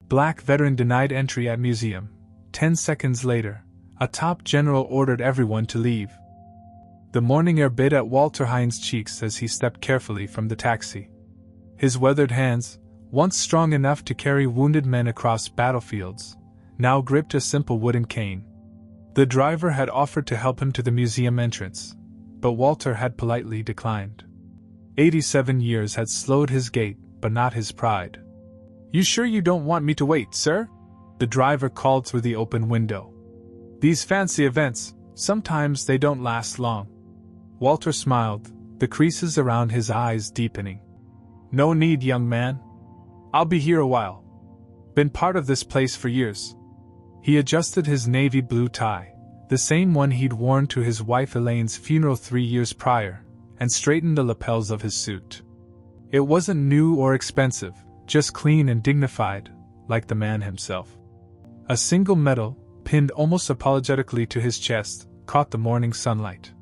Black veteran denied entry at museum. 10 seconds later, a top general ordered everyone to leave. The morning air bit at Walter Hines' cheeks as he stepped carefully from the taxi. His weathered hands, once strong enough to carry wounded men across battlefields, now gripped a simple wooden cane. The driver had offered to help him to the museum entrance, but Walter had politely declined. 87 years had slowed his gait, but not his pride. "You sure you don't want me to wait, sir?" the driver called through the open window. "These fancy events, sometimes they don't last long." Walter smiled, the creases around his eyes deepening. "No need, young man. I'll be here a while. Been part of this place for years." He adjusted his navy blue tie, the same one he'd worn to his wife Elaine's funeral 3 years prior, and straightened the lapels of his suit. It wasn't new or expensive, just clean and dignified, like the man himself. A single medal, pinned almost apologetically to his chest, caught the morning sunlight.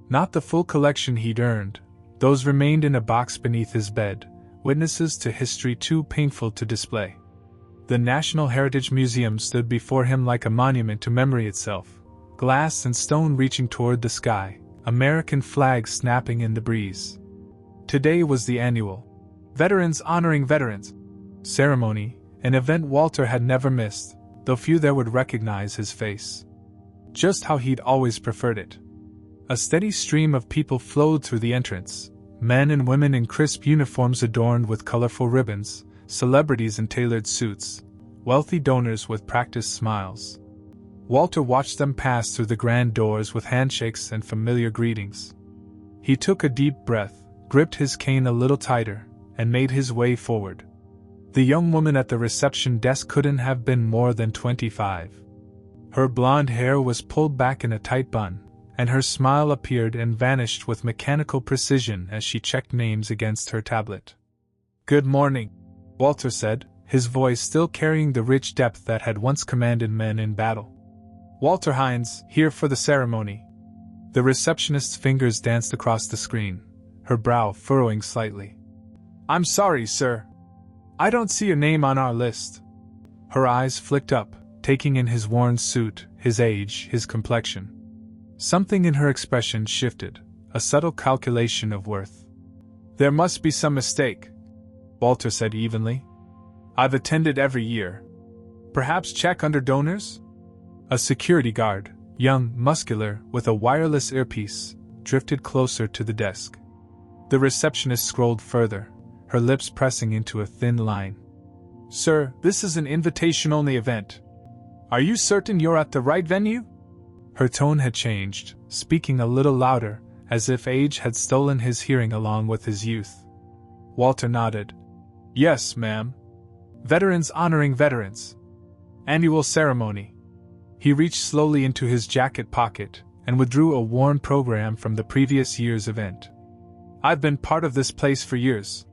Not the full collection he'd earned, those remained in a box beneath his bed, witnesses to history too painful to display. The National Heritage Museum stood before him like a monument to memory itself, glass and stone reaching toward the sky, American flags snapping in the breeze. Today was the annual Veterans Honoring Veterans ceremony, an event Walter had never missed, though few there would recognize his face. Just how he'd always preferred it. A steady stream of people flowed through the entrance, men and women in crisp uniforms adorned with colorful ribbons, celebrities in tailored suits, wealthy donors with practiced smiles. Walter watched them pass through the grand doors with handshakes and familiar greetings. He took a deep breath, gripped his cane a little tighter, and made his way forward. The young woman at the reception desk couldn't have been more than 25. Her blonde hair was pulled back in a tight bun, and her smile appeared and vanished with mechanical precision as she checked names against her tablet. "Good morning," Walter said, his voice still carrying the rich depth that had once commanded men in battle. "Walter Hines, here for the ceremony." The receptionist's fingers danced across the screen, her brow furrowing slightly. "I'm sorry, sir. I don't see your name on our list." Her eyes flicked up, taking in his worn suit, his age, his complexion. Something in her expression shifted, a subtle calculation of worth. "There must be some mistake," Walter said evenly. "I've attended every year. Perhaps check under donors?" A security guard, young, muscular, with a wireless earpiece, drifted closer to the desk. The receptionist scrolled further, her lips pressing into a thin line. "Sir, this is an invitation-only event. Are you certain you're at the right venue?" Her tone had changed, speaking a little louder, as if age had stolen his hearing along with his youth. Walter nodded. "Yes, ma'am. Veterans Honoring Veterans. Annual ceremony." He reached slowly into his jacket pocket and withdrew a worn program from the previous year's event. "I've been part of this place for years."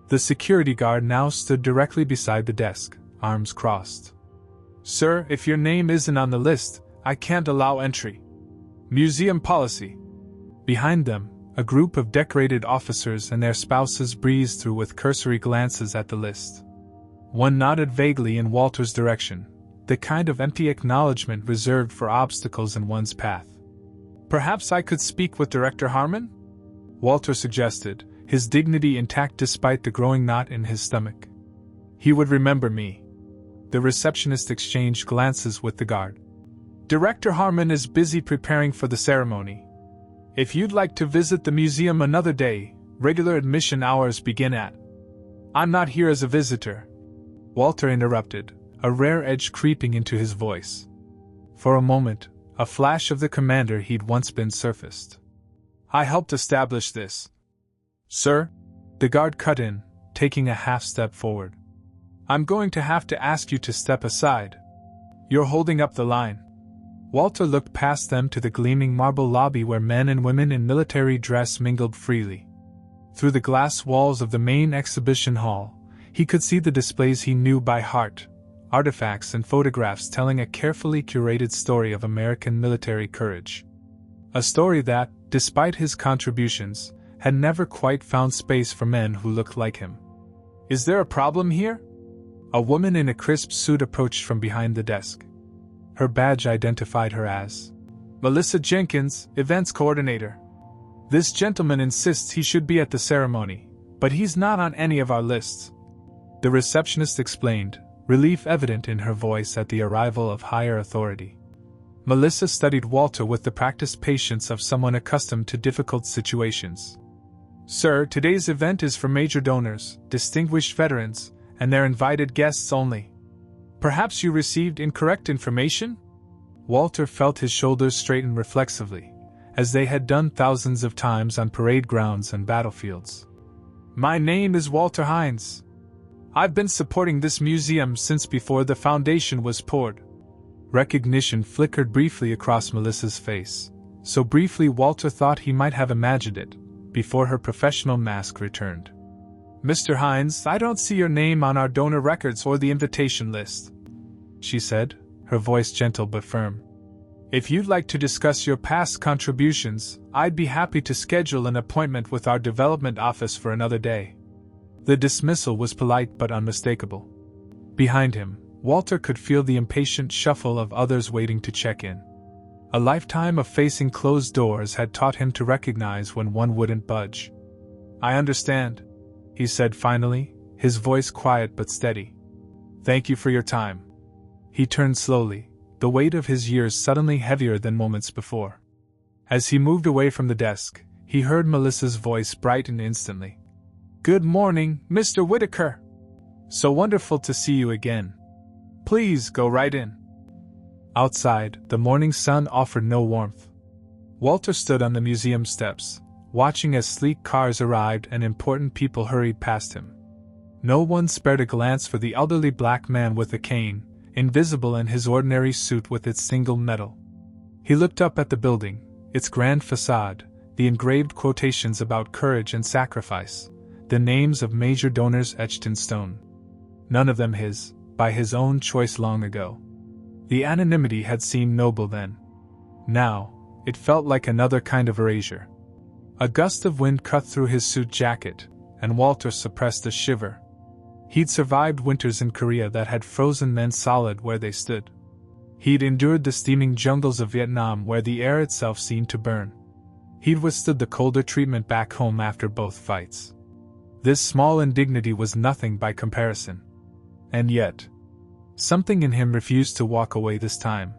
The security guard now stood directly beside the desk, arms crossed. "Sir, if your name isn't on the list, I can't allow entry. Museum policy." Behind them, a group of decorated officers and their spouses breezed through with cursory glances at the list. One nodded vaguely in Walter's direction, the kind of empty acknowledgement reserved for obstacles in one's path. "Perhaps I could speak with Director Harmon?" Walter suggested, his dignity intact despite the growing knot in his stomach. "He would remember me." The receptionist exchanged glances with the guard. "Director Harmon is busy preparing for the ceremony. If you'd like to visit the museum another day, regular admission hours begin at—" "I'm not here as a visitor," Walter interrupted, a rare edge creeping into his voice. For a moment, a flash of the commander he'd once been surfaced. "I helped establish this." "Sir?" The guard cut in, taking a half-step forward. "I'm going to have to ask you to step aside. You're holding up the line." Walter looked past them to the gleaming marble lobby where men and women in military dress mingled freely. Through the glass walls of the main exhibition hall, he could see the displays he knew by heart, artifacts and photographs telling a carefully curated story of American military courage. A story that, despite his contributions, had never quite found space for men who looked like him. "Is there a problem here?" A woman in a crisp suit approached from behind the desk. Her badge identified her as Melissa Jenkins, Events Coordinator. This gentleman insists he should be at the ceremony, but he's not on any of our lists. The receptionist explained, relief evident in her voice at the arrival of higher authority. Melissa studied Walter with the practiced patience of someone accustomed to difficult situations. Sir, today's event is for major donors, distinguished veterans, and their invited guests only. Perhaps you received incorrect information? Walter felt his shoulders straighten reflexively, as they had done thousands of times on parade grounds and battlefields. My name is Walter Hines. I've been supporting this museum since before the foundation was poured. Recognition flickered briefly across Melissa's face, so briefly Walter thought he might have imagined it, before her professional mask returned. Mr. Hines, I don't see your name on our donor records or the invitation list, she said, her voice gentle but firm. If you'd like to discuss your past contributions, I'd be happy to schedule an appointment with our development office for another day. The dismissal was polite but unmistakable. Behind him, Walter could feel the impatient shuffle of others waiting to check in. A lifetime of facing closed doors had taught him to recognize when one wouldn't budge. I understand, he said finally, his voice quiet but steady. Thank you for your time. He turned slowly, the weight of his years suddenly heavier than moments before. As he moved away from the desk, he heard Melissa's voice brighten instantly. Good morning, Mr. Whitaker. So wonderful to see you again. Please go right in. Outside, the morning sun offered no warmth. Walter stood on the museum steps, watching as sleek cars arrived and important people hurried past him. No one spared a glance for the elderly black man with a cane, invisible in his ordinary suit with its single medal. He looked up at the building, its grand facade, the engraved quotations about courage and sacrifice, the names of major donors etched in stone. None of them his, by his own choice long ago. The anonymity had seemed noble then. Now, it felt like another kind of erasure. A gust of wind cut through his suit jacket, and Walter suppressed a shiver. He'd survived winters in Korea that had frozen men solid where they stood. He'd endured the steaming jungles of Vietnam where the air itself seemed to burn. He'd withstood the colder treatment back home after both fights. This small indignity was nothing by comparison. And yet, something in him refused to walk away this time.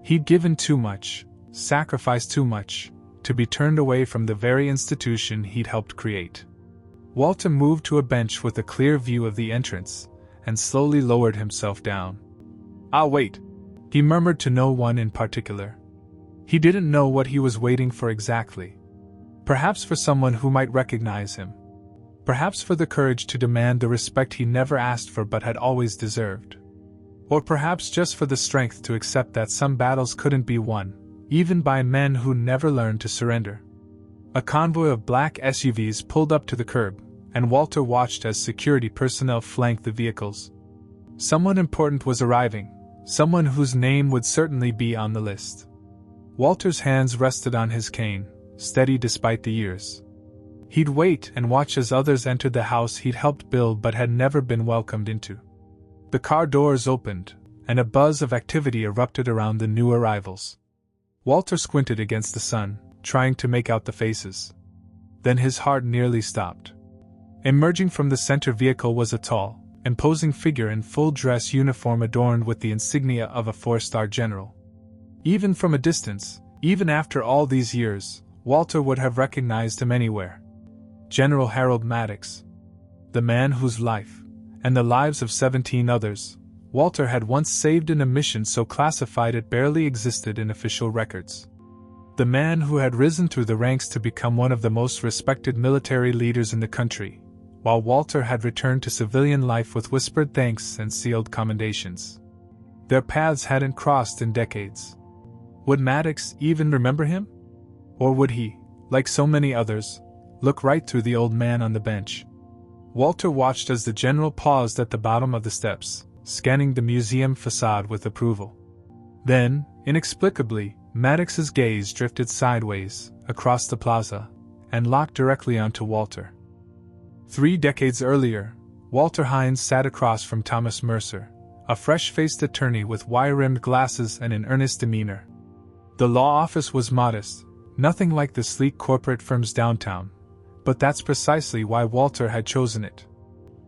He'd given too much, sacrificed too much, to be turned away from the very institution he'd helped create. Walter moved to a bench with a clear view of the entrance, and slowly lowered himself down. I'll wait, he murmured to no one in particular. He didn't know what he was waiting for exactly. Perhaps for someone who might recognize him. Perhaps for the courage to demand the respect he never asked for but had always deserved. Or perhaps just for the strength to accept that some battles couldn't be won, even by men who never learned to surrender. A convoy of black SUVs pulled up to the curb, and Walter watched as security personnel flanked the vehicles. Someone important was arriving, someone whose name would certainly be on the list. Walter's hands rested on his cane, steady despite the years. He'd wait and watch as others entered the house he'd helped build but had never been welcomed into. The car doors opened, and a buzz of activity erupted around the new arrivals. Walter squinted against the sun, trying to make out the faces. Then his heart nearly stopped. Emerging from the center vehicle was a tall, imposing figure in full dress uniform adorned with the insignia of a 4-star general. Even from a distance, even after all these years, Walter would have recognized him anywhere. General Harold Maddox. The man whose life, and the lives of 17 others, Walter had once saved in a mission so classified it barely existed in official records. The man who had risen through the ranks to become one of the most respected military leaders in the country, while Walter had returned to civilian life with whispered thanks and sealed commendations. Their paths hadn't crossed in decades. Would Maddox even remember him? Or would he, like so many others, look right through the old man on the bench? Walter watched as the general paused at the bottom of the steps, scanning the museum facade with approval. Then, inexplicably, Maddox's gaze drifted sideways, across the plaza, and locked directly onto Walter. 3 decades earlier, Walter Hines sat across from Thomas Mercer, a fresh-faced attorney with wire-rimmed glasses and an earnest demeanor. The law office was modest, nothing like the sleek corporate firms downtown, but that's precisely why Walter had chosen it.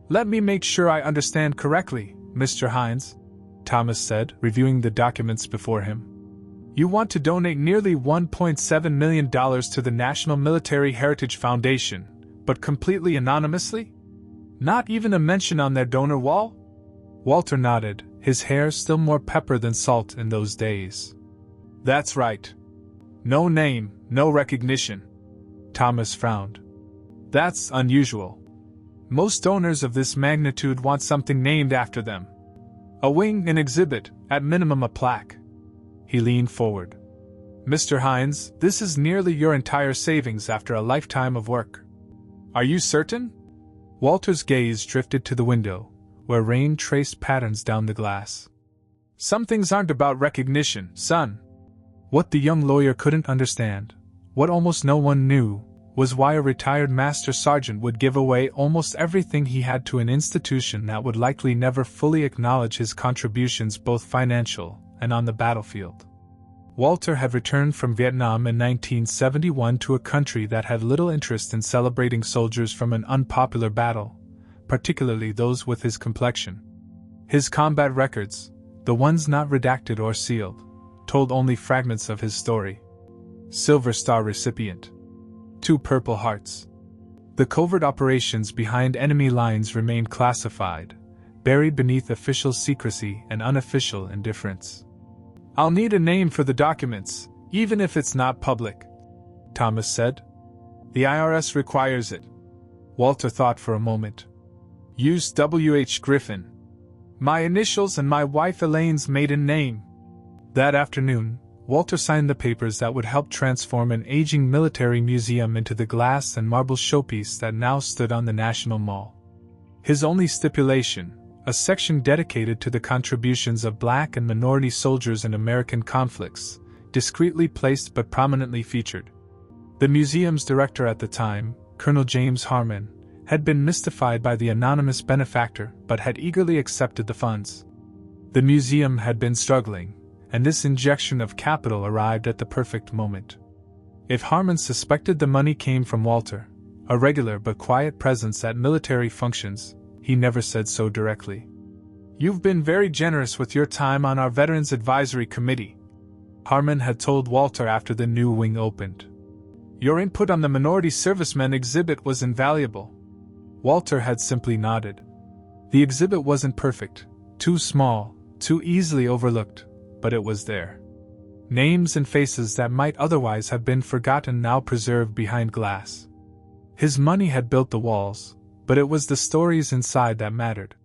"Let me make sure I understand correctly, Mr. Hines," Thomas said, reviewing the documents before him. "You want to donate nearly $1.7 million to the National Military Heritage Foundation, but completely anonymously? Not even a mention on their donor wall?" Walter nodded, his hair still more pepper than salt in those days. "That's right. No name, no recognition." Thomas frowned. "That's unusual. Most donors of this magnitude want something named after them. A wing, an exhibit, at minimum a plaque." He leaned forward. "Mr. Hines, this is nearly your entire savings after a lifetime of work. Are you certain?" Walter's gaze drifted to the window, where rain traced patterns down the glass. "Some things aren't about recognition, son." What the young lawyer couldn't understand, what almost no one knew, was why a retired master sergeant would give away almost everything he had to an institution that would likely never fully acknowledge his contributions, both financial and on the battlefield. Walter had returned from Vietnam in 1971 to a country that had little interest in celebrating soldiers from an unpopular battle, particularly those with his complexion. His combat records, the ones not redacted or sealed, told only fragments of his story. Silver Star recipient. 2 Purple Hearts. The covert operations behind enemy lines remained classified, buried beneath official secrecy and unofficial indifference. "I'll need a name for the documents, even if it's not public," Thomas said. "The IRS requires it." Walter thought for a moment. "Use W.H. Griffin. My initials and my wife Elaine's maiden name." That afternoon, Walter signed the papers that would help transform an aging military museum into the glass and marble showpiece that now stood on the National Mall. His only stipulation, a section dedicated to the contributions of black and minority soldiers in American conflicts, discreetly placed but prominently featured. The museum's director at the time, Colonel James Harmon, had been mystified by the anonymous benefactor but had eagerly accepted the funds. The museum had been struggling, and this injection of capital arrived at the perfect moment. If Harmon suspected the money came from Walter, a regular but quiet presence at military functions, he never said so directly. "You've been very generous with your time on our Veterans Advisory Committee," Harmon had told Walter after the new wing opened. "Your input on the Minority Servicemen exhibit was invaluable." Walter had simply nodded. The exhibit wasn't perfect, too small, too easily overlooked, but it was there. Names and faces that might otherwise have been forgotten now preserved behind glass. His money had built the walls, but it was the stories inside that mattered.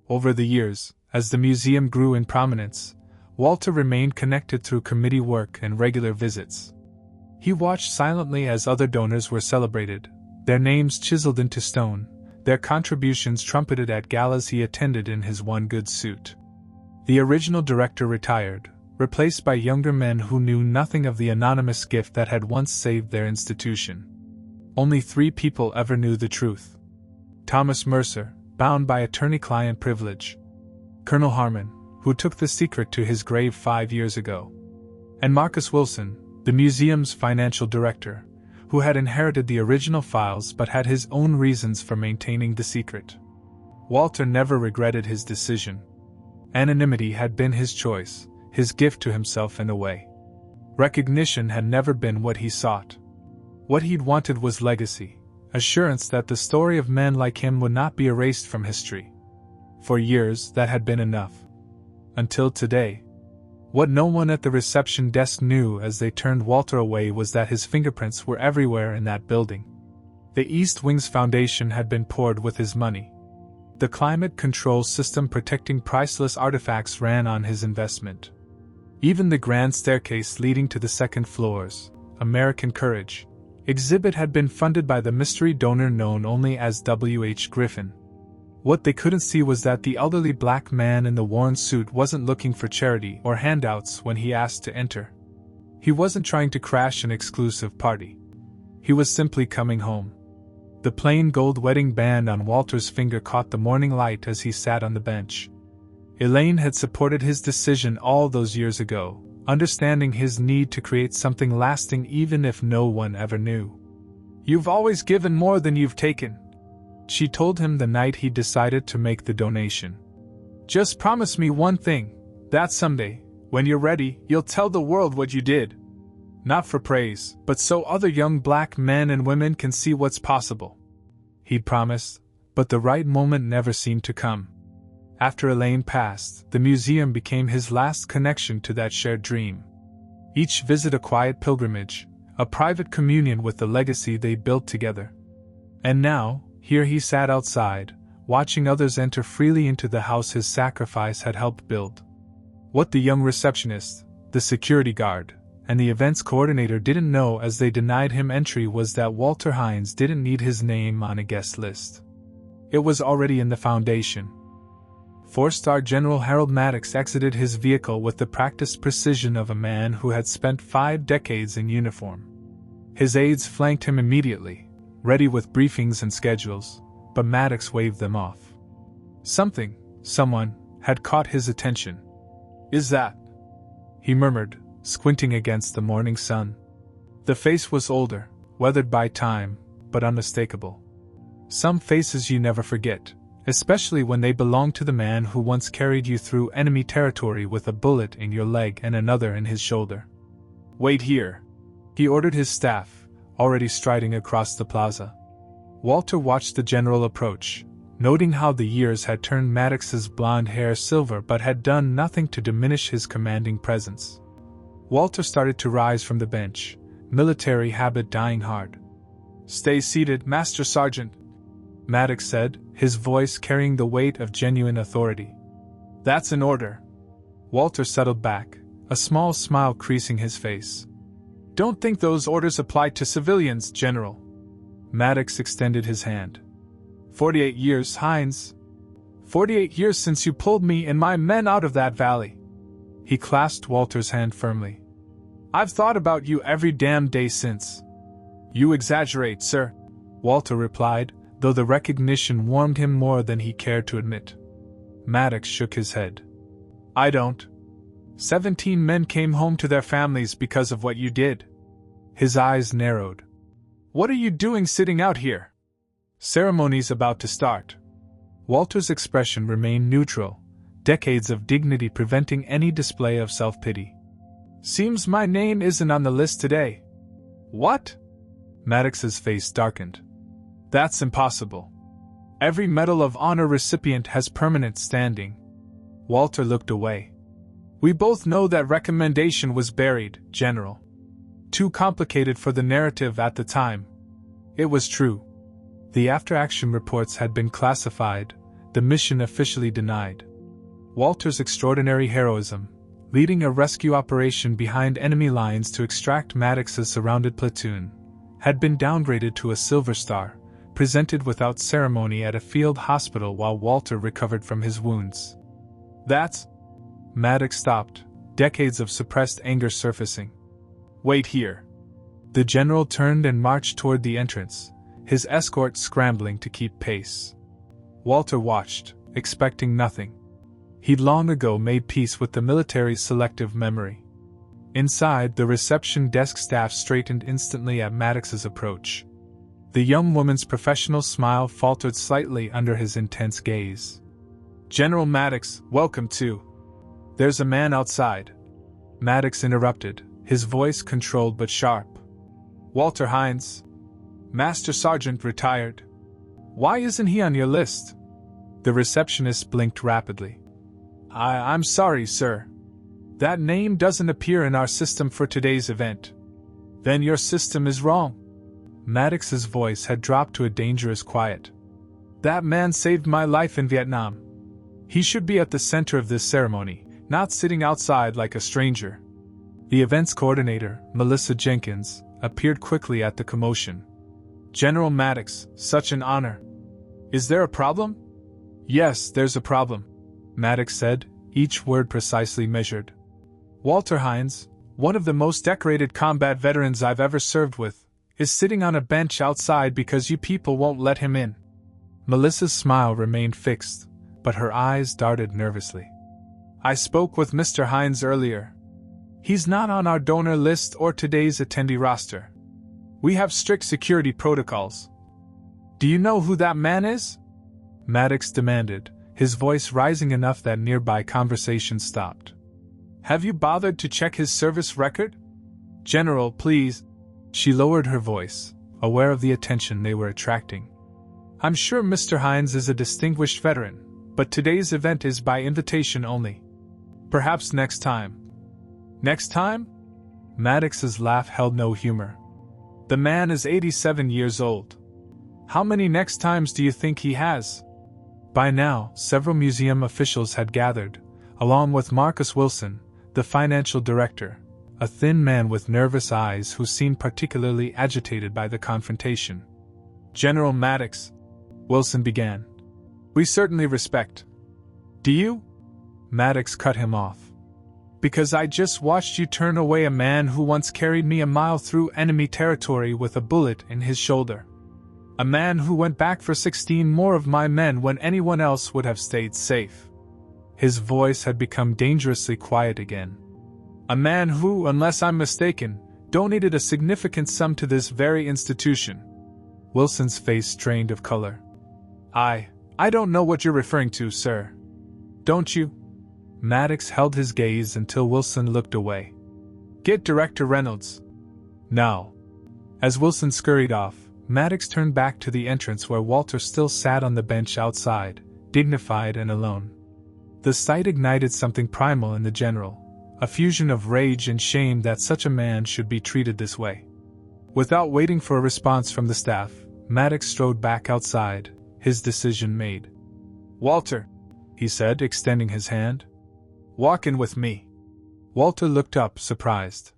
Over the years, as the museum grew in prominence, Walter remained connected through committee work and regular visits. He watched silently as other donors were celebrated, their names chiseled into stone, their contributions trumpeted at galas he attended in his one good suit. The original director retired, replaced by younger men who knew nothing of the anonymous gift that had once saved their institution. Only 3 people ever knew the truth. Thomas Mercer, bound by attorney-client privilege. Colonel Harmon, who took the secret to his grave 5 years ago. And Marcus Wilson, the museum's financial director, who had inherited the original files but had his own reasons for maintaining the secret. Walter never regretted his decision. Anonymity had been his choice, his gift to himself in a way. Recognition had never been what he sought. What he'd wanted was legacy, assurance that the story of men like him would not be erased from history. For years, that had been enough. Until today. What no one at the reception desk knew as they turned Walter away was that his fingerprints were everywhere in that building. The East Wing's foundation had been poured with his money. The climate control system protecting priceless artifacts ran on his investment. Even the grand staircase leading to the second floor's American Courage exhibit had been funded by the mystery donor known only as W.H. Griffin. What they couldn't see was that the elderly black man in the worn suit wasn't looking for charity or handouts when he asked to enter. He wasn't trying to crash an exclusive party. He was simply coming home. The plain gold wedding band on Walter's finger caught the morning light as he sat on the bench. Elaine had supported his decision all those years ago, understanding his need to create something lasting even if no one ever knew. "You've always given more than you've taken," she told him the night he decided to make the donation. "Just promise me one thing, that someday, when you're ready, you'll tell the world what you did. Not for praise, but so other young black men and women can see what's possible." He promised, but the right moment never seemed to come. After Elaine passed, the museum became his last connection to that shared dream. Each visit a quiet pilgrimage, a private communion with the legacy they built together. And now, here he sat outside, watching others enter freely into the house his sacrifice had helped build. What the young receptionist, the security guard, and the events coordinator didn't know as they denied him entry was that Walter Hines didn't need his name on a guest list. It was already in the foundation. Four-star General Harold Maddox exited his vehicle with the practiced precision of a man who had spent 5 decades in uniform. His aides flanked him immediately, ready with briefings and schedules, but Maddox waved them off. Someone, had caught his attention. "Is that?" he murmured, squinting against the morning sun. The face was older, weathered by time, but unmistakable. Some faces you never forget, especially when they belong to the man who once carried you through enemy territory with a bullet in your leg and another in his shoulder. "Wait here," he ordered his staff, already striding across the plaza. Walter watched the general approach, noting how the years had turned Maddox's blonde hair silver but had done nothing to diminish his commanding presence. Walter started to rise from the bench, military habit dying hard. "Stay seated, Master Sergeant," Maddox said, his voice carrying the weight of genuine authority. "That's an order." Walter settled back, a small smile creasing his face. "Don't think those orders apply to civilians, General." Maddox extended his hand. 48 years, Hines. 48 years since you pulled me and my men out of that valley." He clasped Walter's hand firmly. "I've thought about you every damn day since." "You exaggerate, sir," Walter replied, though the recognition warmed him more than he cared to admit. Maddox shook his head. "I don't. 17 men came home to their families because of what you did." His eyes narrowed. "What are you doing sitting out here? Ceremony's about to start." Walter's expression remained neutral, decades of dignity preventing any display of self-pity. "Seems my name isn't on the list today." "What?" Maddox's face darkened. "That's impossible. Every Medal of Honor recipient has permanent standing." Walter looked away. "We both know that recommendation was buried, General. Too complicated for the narrative at the time." It was true. The after-action reports had been classified, the mission officially denied. Walter's extraordinary heroism, leading a rescue operation behind enemy lines to extract Maddox's surrounded platoon, had been downgraded to a Silver Star, presented without ceremony at a field hospital while Walter recovered from his wounds. "That's..." Maddox stopped, decades of suppressed anger surfacing. "Wait here." The general turned and marched toward the entrance, his escort scrambling to keep pace. Walter watched, expecting nothing. He'd long ago made peace with the military's selective memory. Inside, the reception desk staff straightened instantly at Maddox's approach. The young woman's professional smile faltered slightly under his intense gaze. "General Maddox, welcome to..." "There's a man outside," Maddox interrupted, his voice controlled but sharp. "Walter Hines. Master Sergeant retired. Why isn't he on your list?" The receptionist blinked rapidly. I'm sorry, sir. That name doesn't appear in our system for today's event." "Then your system is wrong." Maddox's voice had dropped to a dangerous quiet. "That man saved my life in Vietnam. He should be at the center of this ceremony, not sitting outside like a stranger." The events coordinator, Melissa Jenkins, appeared quickly at the commotion. "General Maddox, such an honor. Is there a problem?" "Yes, there's a problem," Maddox said, each word precisely measured. "Walter Hines, one of the most decorated combat veterans I've ever served with, is sitting on a bench outside because you people won't let him in. Melissa's smile remained fixed, but her eyes darted nervously. I spoke with Mr. Hines earlier. He's not on our donor list or today's attendee roster. We have strict security protocols. Do you know who that man is? Maddox demanded, his voice rising enough that nearby conversation stopped. Have you bothered to check his service record? General, please. She lowered her voice, aware of the attention they were attracting. I'm sure Mr. Hines is a distinguished veteran, but today's event is by invitation only. Perhaps next time. Next time? Maddox's laugh held no humor. The man is 87 years old. How many next times do you think he has? By now, several museum officials had gathered, along with Marcus Wilson, the financial director, a thin man with nervous eyes who seemed particularly agitated by the confrontation. General Maddox, Wilson began. We certainly respect. Do you? Maddox cut him off. Because I just watched you turn away a man who once carried me a mile through enemy territory with a bullet in his shoulder. A man who went back for 16 more of my men when anyone else would have stayed safe. His voice had become dangerously quiet again. A man who, unless I'm mistaken, donated a significant sum to this very institution. Wilson's face strained of color. I don't know what you're referring to, sir. Don't you? Maddox held his gaze until Wilson looked away. Get Director Reynolds. Now. As Wilson scurried off, Maddox turned back to the entrance where Walter still sat on the bench outside, dignified and alone. The sight ignited something primal in the general, a fusion of rage and shame that such a man should be treated this way. Without waiting for a response from the staff, Maddox strode back outside, his decision made. Walter, he said, extending his hand. Walk in with me. Walter looked up, surprised.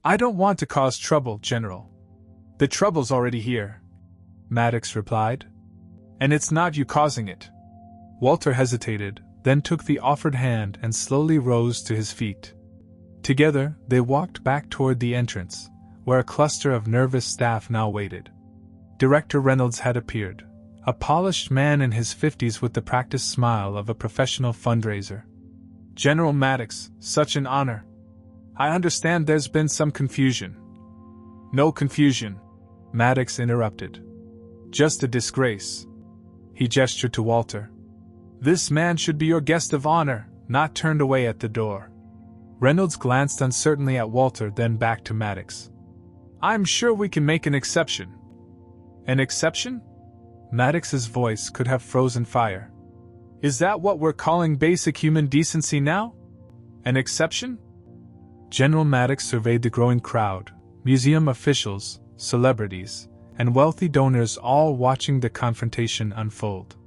I don't want to cause trouble, General. The trouble's already here, Maddox replied. And it's not you causing it. Walter hesitated, then took the offered hand and slowly rose to his feet. Together, they walked back toward the entrance, where a cluster of nervous staff now waited. Director Reynolds had appeared, a polished man in his 50s with the practiced smile of a professional fundraiser. General Maddox, such an honor. I understand there's been some confusion. No confusion, Maddox interrupted. Just a disgrace. He gestured to Walter. This man should be your guest of honor, not turned away at the door. Reynolds glanced uncertainly at Walter, then back to Maddox. I'm sure we can make an exception. An exception? Maddox's voice could have frozen fire. Is that what we're calling basic human decency now? An exception? General Maddox surveyed the growing crowd, museum officials, celebrities, and wealthy donors all watching the confrontation unfold.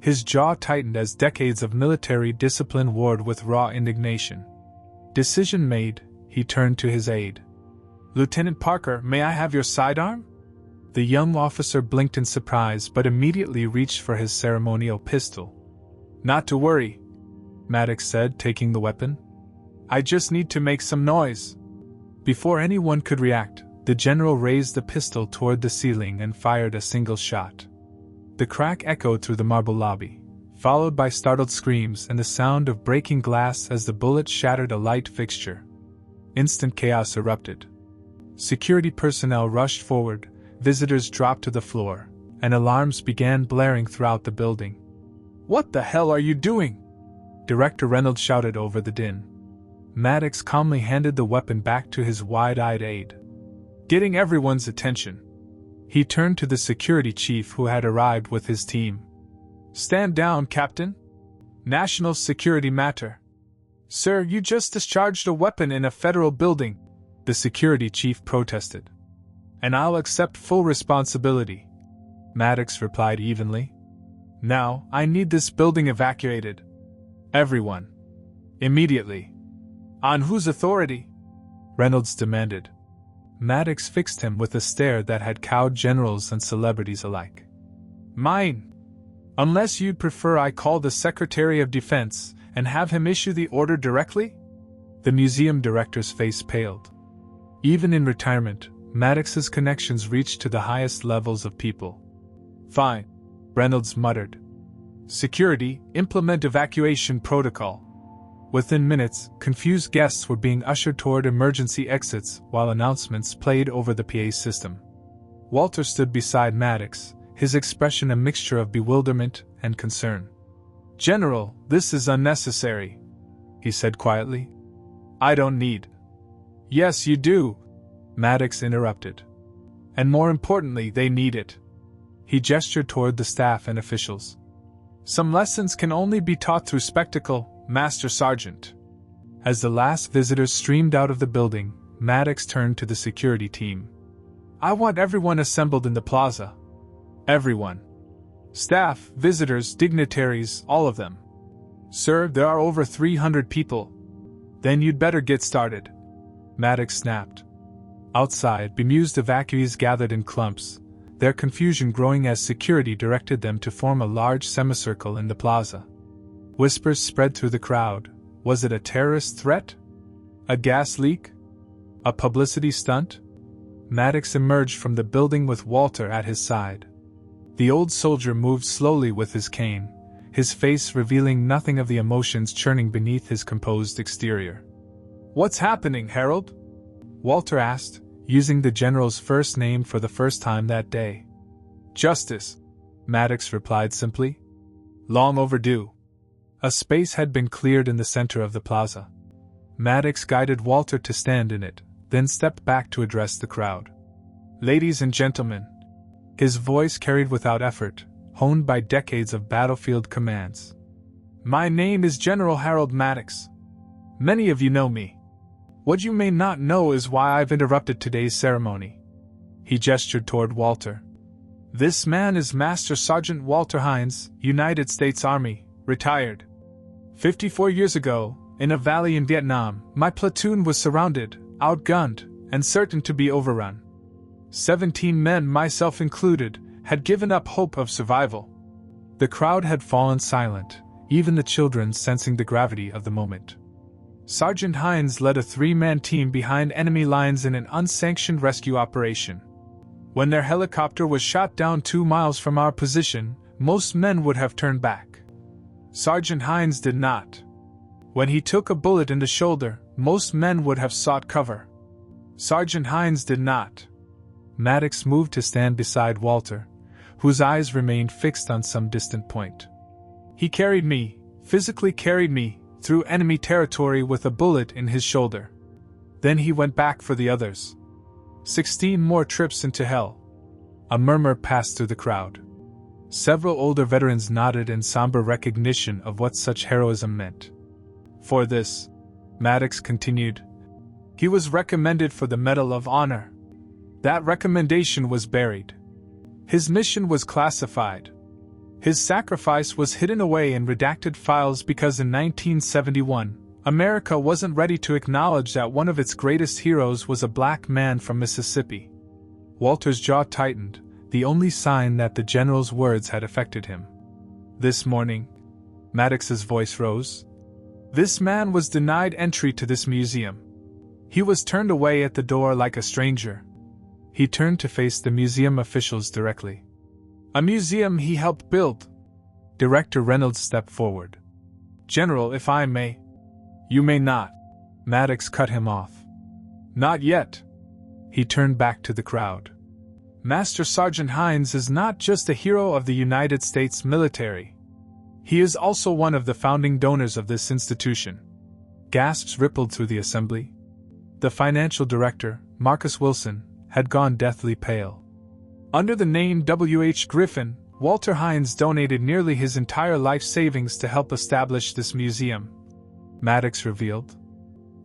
His jaw tightened as decades of military discipline warred with raw indignation. Decision made, he turned to his aide. Lieutenant Parker, may I have your sidearm? The young officer blinked in surprise but immediately reached for his ceremonial pistol. Not to worry, Maddox said, taking the weapon. I just need to make some noise. Before anyone could react, the general raised the pistol toward the ceiling and fired a single shot. The crack echoed through the marble lobby, followed by startled screams and the sound of breaking glass as the bullet shattered a light fixture. Instant chaos erupted. Security personnel rushed forward, visitors dropped to the floor, and alarms began blaring throughout the building. What the hell are you doing? Director Reynolds shouted over the din. Maddox calmly handed the weapon back to his wide-eyed aide. Getting everyone's attention. He turned to the security chief who had arrived with his team. Stand down, Captain. National security matter. Sir, you just discharged a weapon in a federal building, the security chief protested. And I'll accept full responsibility, Maddox replied evenly. Now, I need this building evacuated. Everyone. Immediately. On whose authority? Reynolds demanded. Maddox fixed him with a stare that had cowed generals and celebrities alike. Mine. Unless you'd prefer I call the Secretary of Defense and have him issue the order directly? The museum director's face paled. Even in retirement, Maddox's connections reached to the highest levels of people. "Fine," Reynolds muttered. "Security, implement evacuation protocol." Within minutes, confused guests were being ushered toward emergency exits while announcements played over the PA system. Walter stood beside Maddox, his expression a mixture of bewilderment and concern. "General, this is unnecessary," he said quietly. "I don't need." "Yes, you do," Maddox interrupted. "And more importantly, they need it." He gestured toward the staff and officials. "Some lessons can only be taught through spectacle, Master Sergeant." As the last visitors streamed out of the building, Maddox turned to the security team. "I want everyone assembled in the plaza." "Everyone. Staff, visitors, dignitaries, all of them." "Sir, there are over 300 people." "Then you'd better get started," Maddox snapped. Outside, bemused evacuees gathered in clumps, their confusion growing as security directed them to form a large semicircle in the plaza. Whispers spread through the crowd. Was it a terrorist threat? A gas leak? A publicity stunt? Maddox emerged from the building with Walter at his side. The old soldier moved slowly with his cane, his face revealing nothing of the emotions churning beneath his composed exterior. "What's happening, Harold?" Walter asked, using the general's first name for the first time that day. "Justice," Maddox replied simply. "Long overdue." A space had been cleared in the center of the plaza. Maddox guided Walter to stand in it, then stepped back to address the crowd. "Ladies and gentlemen," his voice carried without effort, honed by decades of battlefield commands. "My name is General Harold Maddox. Many of you know me. What you may not know is why I've interrupted today's ceremony." He gestured toward Walter. "This man is Master Sergeant Walter Hines, United States Army, retired. 54 years ago, in a valley in Vietnam, my platoon was surrounded, outgunned, and certain to be overrun. 17 men, myself included, had given up hope of survival." The crowd had fallen silent, even the children sensing the gravity of the moment. Sergeant Hines led a 3-man team behind enemy lines in an unsanctioned rescue operation. When their helicopter was shot down 2 miles from our position, most men would have turned back. Sergeant Hines did not. When he took a bullet in the shoulder, most men would have sought cover. Sergeant Hines did not. Maddox moved to stand beside Walter, whose eyes remained fixed on some distant point. "He carried me, physically carried me, through enemy territory with a bullet in his shoulder. Then he went back for the others. 16 more trips into hell." A murmur passed through the crowd. Several older veterans nodded in somber recognition of what such heroism meant. "For this," Maddox continued, "he was recommended for the Medal of Honor. That recommendation was buried. His mission was classified. His sacrifice was hidden away in redacted files because in 1971, America wasn't ready to acknowledge that one of its greatest heroes was a black man from Mississippi." Walter's jaw tightened, the only sign that the general's words had affected him. "This morning," Maddox's voice rose, "this man was denied entry to this museum. He was turned away at the door like a stranger." He turned to face the museum officials directly. "A museum he helped build." Director Reynolds stepped forward. "General, if I may." "You may not," Maddox cut him off. "Not yet." He turned back to the crowd. "Master Sergeant Hines is not just a hero of the United States military. He is also one of the founding donors of this institution." Gasps rippled through the assembly. The financial director, Marcus Wilson, had gone deathly pale. Under the name W.H. Griffin, Walter Hines donated nearly his entire life savings to help establish this museum, Maddox revealed.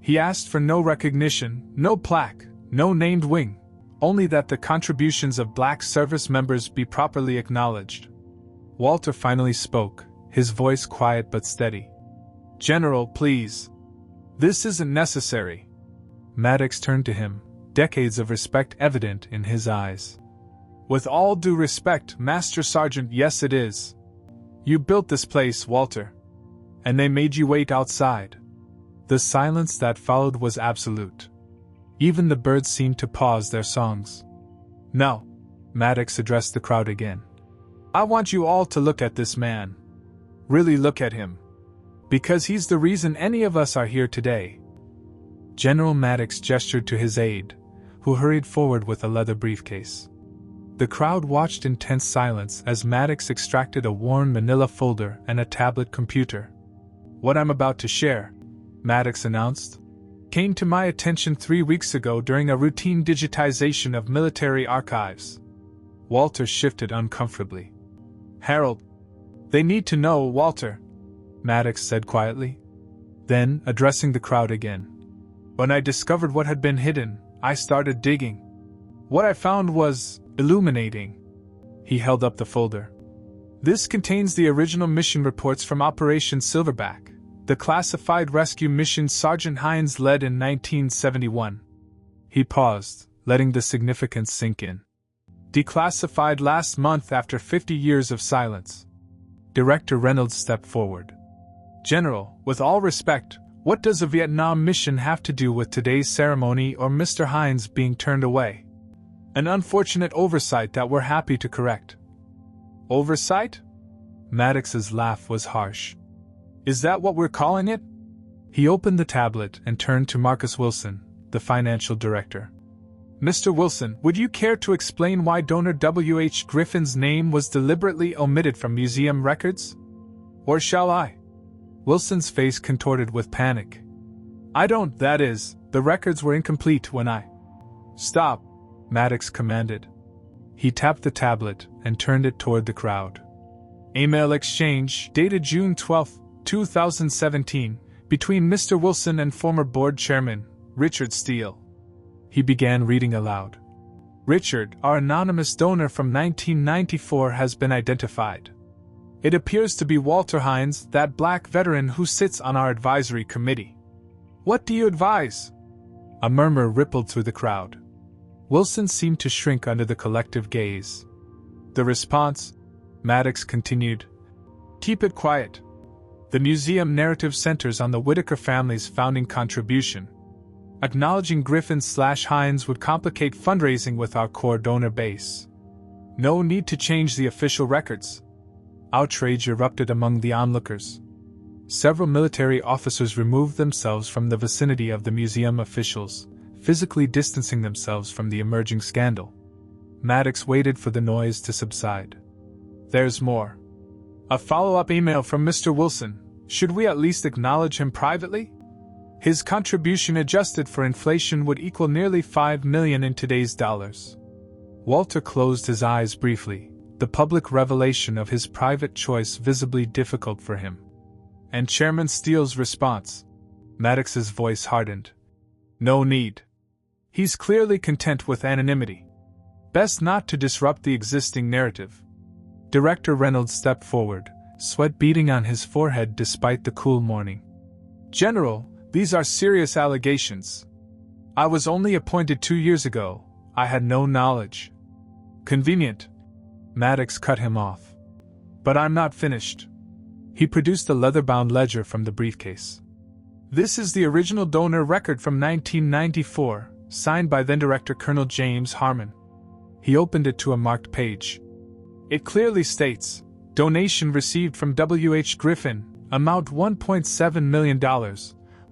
He asked for no recognition, no plaque, no named wing, only that the contributions of black service members be properly acknowledged. Walter finally spoke, his voice quiet but steady. "General, please. This isn't necessary." Maddox turned to him, decades of respect evident in his eyes. "With all due respect, Master Sergeant, yes it is. You built this place, Walter. And they made you wait outside." The silence that followed was absolute. Even the birds seemed to pause their songs. "Now," Maddox addressed the crowd again. "I want you all to look at this man. Really look at him. Because he's the reason any of us are here today." General Maddox gestured to his aide, who hurried forward with a leather briefcase. The crowd watched in tense silence as Maddox extracted a worn manila folder and a tablet computer. "What I'm about to share," Maddox announced, "came to my attention 3 weeks ago during a routine digitization of military archives." Walter shifted uncomfortably. "Harold, they need to know, Walter," Maddox said quietly. Then, addressing the crowd again, "When I discovered what had been hidden, I started digging. What I found was illuminating." He held up the folder. "This contains the original mission reports from Operation Silverback, the classified rescue mission Sergeant Hines led in 1971. He paused, letting the significance sink in. "Declassified last month after 50 years of silence." Director Reynolds stepped forward. "General, with all respect, what does a Vietnam mission have to do with today's ceremony or Mr. Hines being turned away? An unfortunate oversight that we're happy to correct." "Oversight?" Maddox's laugh was harsh. "Is that what we're calling it?" He opened the tablet and turned to Marcus Wilson, the financial director. "Mr. Wilson, would you care to explain why donor W.H. Griffin's name was deliberately omitted from museum records? Or shall I?" Wilson's face contorted with panic. That is, the records were incomplete when I." "Stop," Maddox commanded. He tapped the tablet and turned it toward the crowd. "Email exchange, dated June 12, 2017, between Mr. Wilson and former board chairman, Richard Steele." He began reading aloud. "Richard, our anonymous donor from 1994 has been identified. It appears to be Walter Hines, that black veteran who sits on our advisory committee. What do you advise?" A murmur rippled through the crowd. Wilson seemed to shrink under the collective gaze. "The response," Maddox continued, "keep it quiet. The museum narrative centers on the Whitaker family's founding contribution. Acknowledging Griffin/Hines would complicate fundraising with our core donor base. No need to change the official records." Outrage erupted among the onlookers. Several military officers removed themselves from the vicinity of the museum officials, physically distancing themselves from the emerging scandal. Maddox waited for the noise to subside. "There's more. A follow-up email from Mr. Wilson. Should we at least acknowledge him privately? His contribution adjusted for inflation would equal nearly $5 million in today's dollars." Walter closed his eyes briefly, the public revelation of his private choice visibly difficult for him. "And Chairman Steele's response?" Maddox's voice hardened. "No need. He's clearly content with anonymity. Best not to disrupt the existing narrative." Director Reynolds stepped forward, sweat beading on his forehead despite the cool morning. "General, these are serious allegations. I was only appointed 2 years ago. I had no knowledge." "Convenient," Maddox cut him off. "But I'm not finished." He produced a leather-bound ledger from the briefcase. "This is the original donor record from 1994, signed by then-director Colonel James Harmon." He opened it to a marked page. "It clearly states, donation received from W.H. Griffin, amount $1.7 million,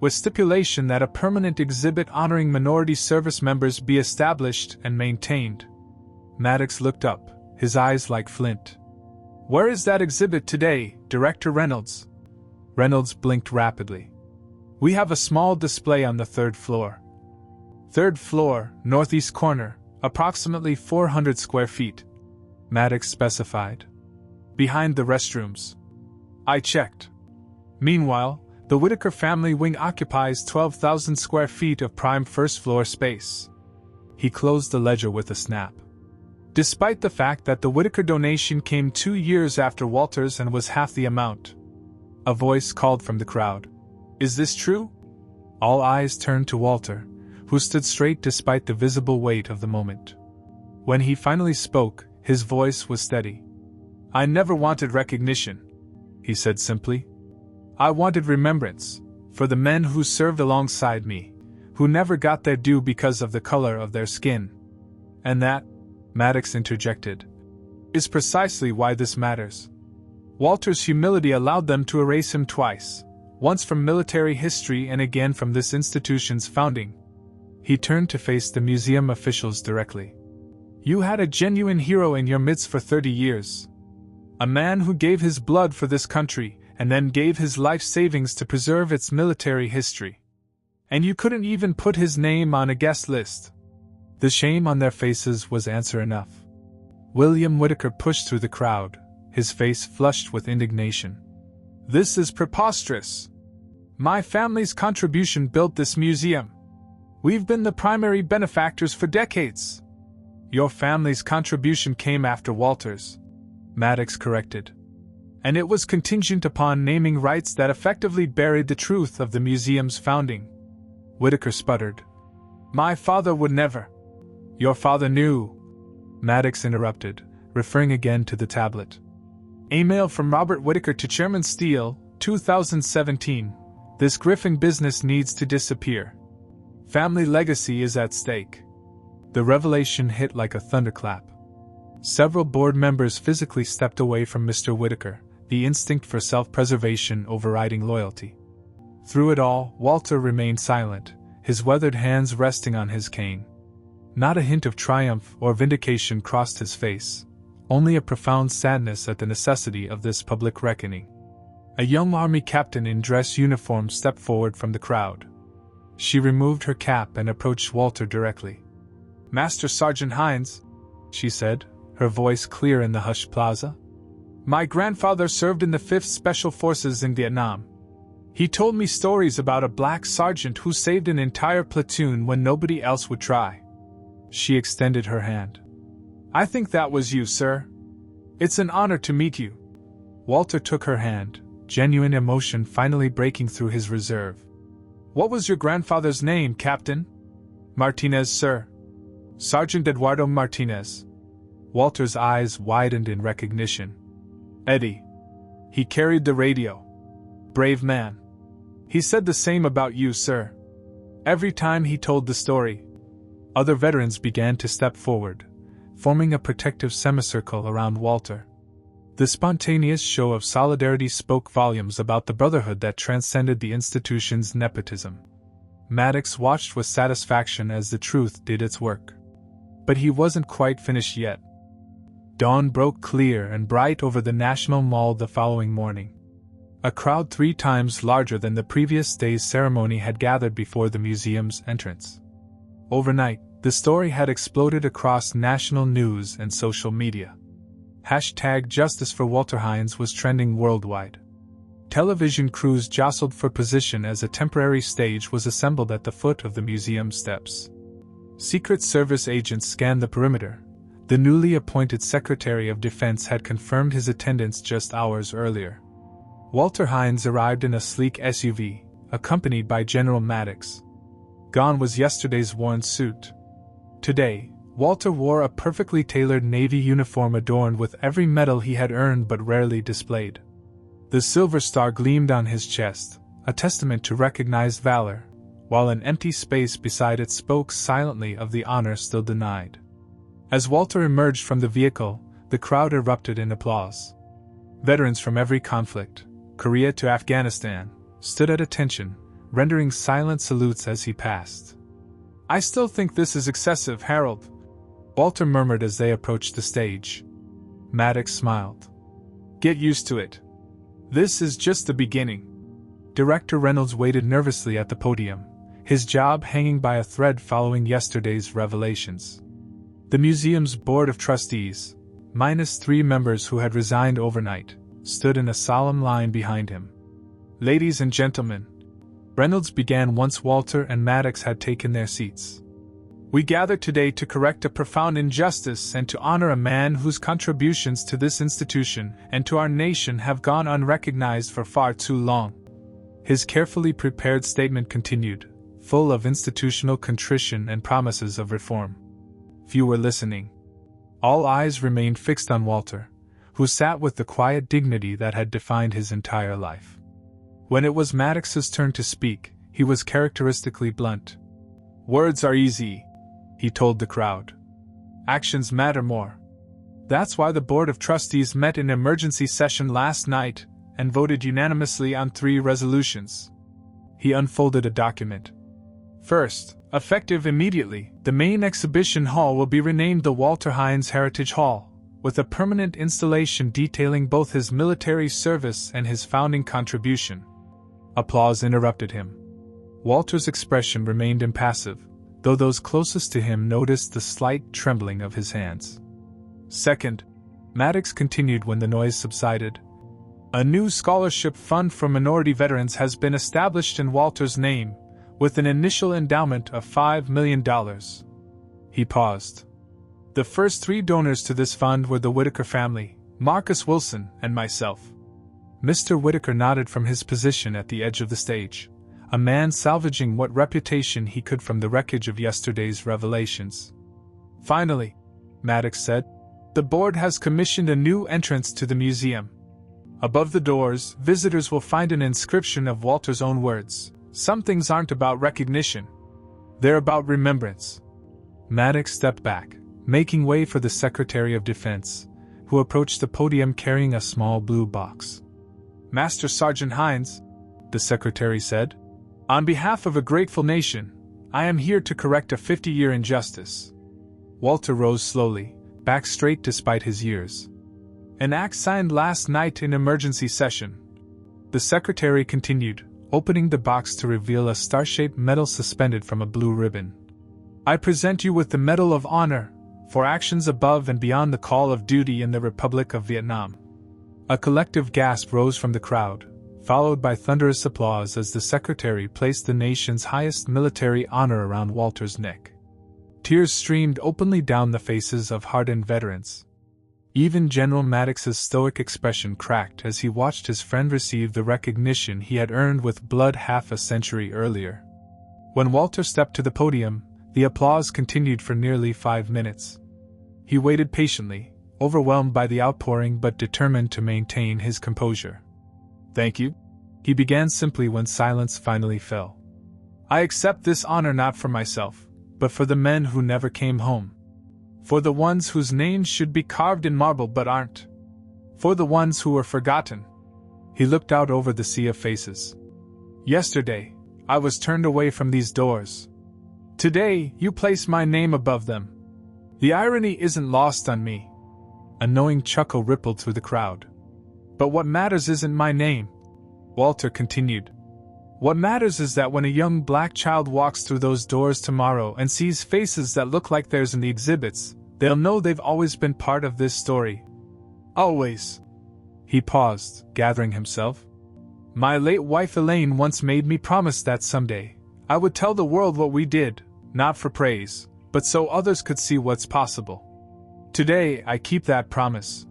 with stipulation that a permanent exhibit honoring minority service members be established and maintained." Maddox looked up, his eyes like flint. "Where is that exhibit today, Director Reynolds?" Reynolds blinked rapidly. "We have a small display on the 3rd floor. 3rd floor, northeast corner, approximately 400 square feet," Maddox specified. "Behind the restrooms." I checked. Meanwhile, the Whitaker family wing occupies 12,000 square feet of prime first-floor space. He closed the ledger with a snap. "Despite the fact that the Whitaker donation came 2 years after Walter's and was half the amount." A voice called from the crowd. "Is this true?" All eyes turned to Walter, who stood straight despite the visible weight of the moment. When he finally spoke, his voice was steady. "I never wanted recognition," he said simply. "I wanted remembrance, for the men who served alongside me, who never got their due because of the color of their skin. And that, Maddox interjected, is precisely why this matters. Walter's humility allowed them to erase him twice, once from military history and again from this institution's founding. He turned to face the museum officials directly. You had a genuine hero in your midst for 30 years. A man who gave his blood for this country and then gave his life savings to preserve its military history. And you couldn't even put his name on a guest list. The shame on their faces was answer enough. William Whitaker pushed through the crowd, his face flushed with indignation. This is preposterous. My family's contribution built this museum. We've been the primary benefactors for decades. Your family's contribution came after Walter's, Maddox corrected. And it was contingent upon naming rights that effectively buried the truth of the museum's founding. Whitaker sputtered. My father would never. Your father knew, Maddox interrupted, referring again to the tablet. Email from Robert Whitaker to Chairman Steele, 2017. This Griffin business needs to disappear. Family legacy is at stake. The revelation hit like a thunderclap. Several board members physically stepped away from Mr. Whitaker, the instinct for self-preservation overriding loyalty. Through it all, Walter remained silent, his weathered hands resting on his cane. Not a hint of triumph or vindication crossed his face, only a profound sadness at the necessity of this public reckoning. A young army captain in dress uniform stepped forward from the crowd. She removed her cap and approached Walter directly. Master Sergeant Hines, she said, her voice clear in the hushed plaza. My grandfather served in the 5th Special Forces in Vietnam. He told me stories about a black sergeant who saved an entire platoon when nobody else would try. She extended her hand. I think that was you, sir. It's an honor to meet you. Walter took her hand, genuine emotion finally breaking through his reserve. What was your grandfather's name, Captain? Martinez, sir. Sergeant Eduardo Martinez. Walter's eyes widened in recognition. Eddie. He carried the radio. Brave man. He said the same about you, sir. Every time he told the story. Other veterans began to step forward, forming a protective semicircle around Walter. The spontaneous show of solidarity spoke volumes about the brotherhood that transcended the institution's nepotism. Maddox watched with satisfaction as the truth did its work. But he wasn't quite finished yet. Dawn broke clear and bright over the National Mall the following morning. A crowd 3 times larger than the previous day's ceremony had gathered before the museum's entrance. Overnight, the story had exploded across national news and social media. #Justice for Walter Hines was trending worldwide. Television crews jostled for position as a temporary stage was assembled at the foot of the museum steps. Secret Service agents scanned the perimeter. The newly appointed Secretary of Defense had confirmed his attendance just hours earlier. Walter Hines arrived in a sleek SUV, accompanied by General Maddox. Gone was yesterday's worn suit. Today, Walter wore a perfectly tailored Navy uniform adorned with every medal he had earned but rarely displayed. The silver star gleamed on his chest, a testament to recognized valor, while an empty space beside it spoke silently of the honor still denied. As Walter emerged from the vehicle, the crowd erupted in applause. Veterans from every conflict, Korea to Afghanistan, stood at attention, rendering silent salutes as he passed. I still think this is excessive, Harold, Walter murmured as they approached the stage. Maddox smiled. Get used to it. This is just the beginning. Director Reynolds waited nervously at the podium, his job hanging by a thread following yesterday's revelations. The museum's board of trustees, minus 3 members who had resigned overnight, stood in a solemn line behind him. Ladies and gentlemen, Reynolds began once Walter and Maddox had taken their seats. We gather today to correct a profound injustice and to honor a man whose contributions to this institution and to our nation have gone unrecognized for far too long. His carefully prepared statement continued, full of institutional contrition and promises of reform. Few were listening. All eyes remained fixed on Walter, who sat with the quiet dignity that had defined his entire life. When it was Maddox's turn to speak, he was characteristically blunt. Words are easy, he told the crowd. Actions matter more. That's why the Board of Trustees met in emergency session last night and voted unanimously on 3 resolutions. He unfolded a document. First, effective immediately, the main exhibition hall will be renamed the Walter Hines Heritage Hall, with a permanent installation detailing both his military service and his founding contribution. Applause interrupted him. Walter's expression remained impassive, though those closest to him noticed the slight trembling of his hands. Second, Maddox continued when the noise subsided. A new scholarship fund for minority veterans has been established in Walter's name, with an initial endowment of $5 million. He paused. The first 3 donors to this fund were the Whitaker family, Marcus Wilson, and myself. Mr. Whitaker nodded from his position at the edge of the stage, a man salvaging what reputation he could from the wreckage of yesterday's revelations. Finally, Maddox said, the board has commissioned a new entrance to the museum. Above the doors, visitors will find an inscription of Walter's own words. Some things aren't about recognition. They're about remembrance. Maddox stepped back, making way for the Secretary of Defense, who approached the podium carrying a small blue box. Master Sergeant Hines, the Secretary said, on behalf of a grateful nation, I am here to correct a 50-year injustice. Walter rose slowly, back straight despite his years. An act signed last night in emergency session. The Secretary continued, opening the box to reveal a star-shaped medal suspended from a blue ribbon. I present you with the Medal of Honor for actions above and beyond the call of duty in the Republic of Vietnam. A collective gasp rose from the crowd, followed by thunderous applause as the Secretary placed the nation's highest military honor around Walter's neck. Tears streamed openly down the faces of hardened veterans. Even General Maddox's stoic expression cracked as he watched his friend receive the recognition he had earned with blood half a century earlier. When Walter stepped to the podium, the applause continued for nearly 5 minutes. He waited patiently, overwhelmed by the outpouring but determined to maintain his composure. Thank you, he began simply when silence finally fell. I accept this honor not for myself, but for the men who never came home. For the ones whose names should be carved in marble but aren't. For the ones who were forgotten. He looked out over the sea of faces. Yesterday, I was turned away from these doors. Today, you place my name above them. The irony isn't lost on me. A knowing chuckle rippled through the crowd. But what matters isn't my name, Walter continued. What matters is that when a young black child walks through those doors tomorrow and sees faces that look like theirs in the exhibits, they'll know they've always been part of this story. Always. He paused, gathering himself. My late wife Elaine once made me promise that someday I would tell the world what we did, not for praise, but so others could see what's possible. Today, I keep that promise.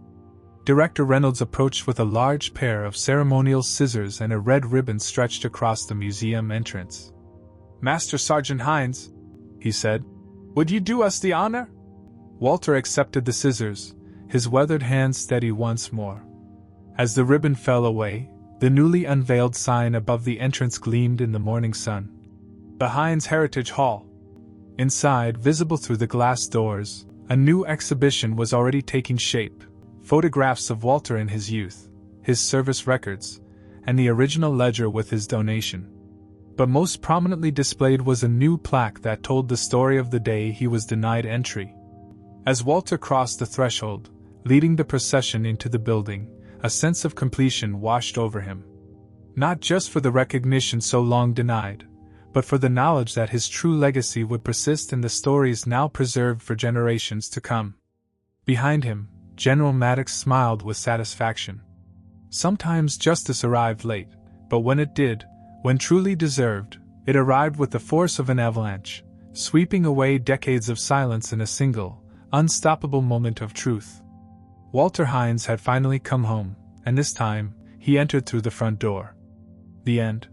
Director Reynolds approached with a large pair of ceremonial scissors and a red ribbon stretched across the museum entrance. Master Sergeant Hines, he said, would you do us the honor? Walter accepted the scissors, his weathered hands steady once more. As the ribbon fell away, the newly unveiled sign above the entrance gleamed in the morning sun. The Hines Heritage Hall. Inside, visible through the glass doors, a new exhibition was already taking shape. Photographs of Walter in his youth, his service records, and the original ledger with his donation. But most prominently displayed was a new plaque that told the story of the day he was denied entry. As Walter crossed the threshold, leading the procession into the building, a sense of completion washed over him. Not just for the recognition so long denied, but for the knowledge that his true legacy would persist in the stories now preserved for generations to come. Behind him, General Maddox smiled with satisfaction. Sometimes justice arrived late, but when it did, when truly deserved, it arrived with the force of an avalanche, sweeping away decades of silence in a single, unstoppable moment of truth. Walter Hines had finally come home, and this time, he entered through the front door. The end.